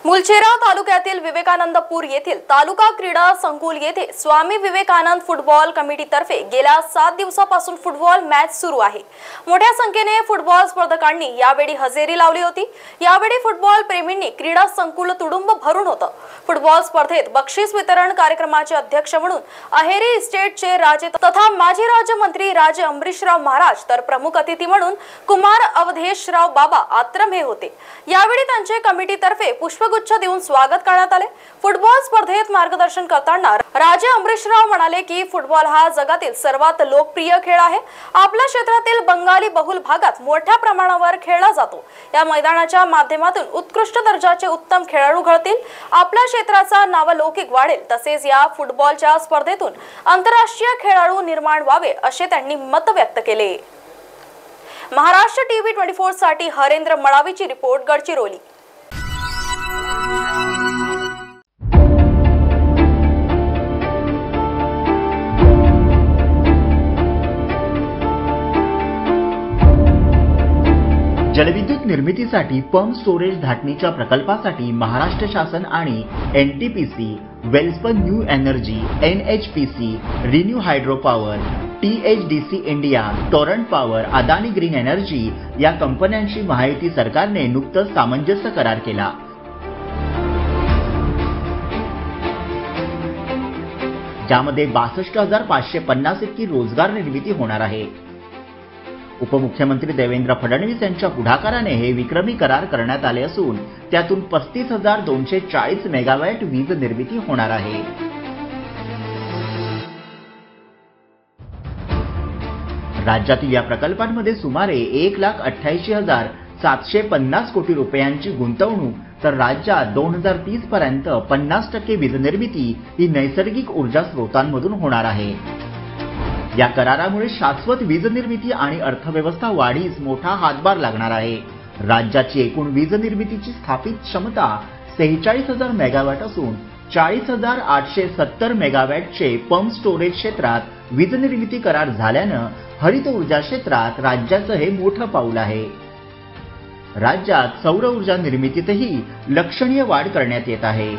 मुलचेरा तालुक्यातील विवेकानंदपूर येथील तालुका क्रीडा संकुल येथे स्वामी विवेकानंद फुटबॉल कमिटीतर्फे गेल्या 7 दिवसापासून फुटबॉल मॅच सुरू आहे। मोठ्या संख्येने फुटबॉल स्पर्धकांनी यावेळी हजेरी लावली होती। यावेळी फुटबॉल प्रेमींनी क्रीडा संकुल तुडुंब भरून होतं। फुटबॉल स्पर्धेत बक्षीस वितरण कार्यक्रमाचे अध्यक्ष म्हणून अहेरी इस्टेटचे राजे तथा माजी राज्यमंत्री राजे अमरीशराव महाराज तर प्रमुख अतिथी म्हणून कुमार अवधेशराव बाबा आत्रम हे होते। यावेळी त्यांचे कमिटीतर्फे पुष्पगुच्छ देऊन स्वागत करण्यात आले। फुटबॉल स्पर्धेत मार्गदर्शन करताना राजे अमरीशराव म्हणाले की फुटबॉल हा जगातील सर्वात लोकप्रिय खेळ आहे। आपल्या क्षेत्रातील बंगाली बहुल भागात मोठ्या प्रमाणावर खेळला जातो। या मैदानाच्या माध्यमातून उत्कृष्ट दर्जाचे उत्तम खेळाडू घडतील, आपल्या क्षेत्राचा नावलौकिक वाढेल, तसेच या फुटबॉलच्या स्पर्धेतून आंतरराष्ट्रीय खेळाडू निर्माण व्हावे असे त्यांनी मत व्यक्त केले। महाराष्ट्र टीव्ही 24 साठी हरेंद्र मळावीची रिपोर्ट, गडचिरोली। जलविद्युत निर्मितीसाठी पंप स्टोरेज धाटणीच्या प्रकल्पासाठी महाराष्ट्र शासन आणि NTPC, Welspun new energy, NHPC, renew hydro power, THDC India, Torrent power, Adani green energy या कंपन्यांशी महायुती सरकारने नुकतंच सामंजस्य करार केला। ज्यामध्ये 62,550 इतकी रोजगार निर्मिती होणार आहे। उपमुख्यमंत्री देवेंद्र फडणवीस यांच्या पुढाकाराने हे विक्रमी करार करण्यात आले असून त्यातून 35,240 मेगावॅट वीज निर्मिती होणार आहे। राज्यातील या प्रकल्पांमध्ये सुमारे 1,88,750 कोटी रुपयांची गुंतवणूक तर राज्यात 2030 पर्यंत 50% वीज निर्मिती ही नैसर्गिक ऊर्जा स्रोतांमधून होणार आहे। या करारामुळे शाश्वत वीज निर्मिती आणि अर्थव्यवस्था वाढीस मोठा हातभार लागणार आहे। राज्याची एकूण वीज निर्मितीची स्थापित क्षमता 46,000 मेगावॅट असून 40,870 मेगावॅटचे पंप स्टोरेज क्षेत्रात वीज निर्मिती करार झाल्यानं हरित ऊर्जा क्षेत्रात राज्याचं हे मोठं पाऊल आहे। राज्यात सौर ऊर्जा निर्मितीतही लक्षणीय वाढ करण्यात येत आहे।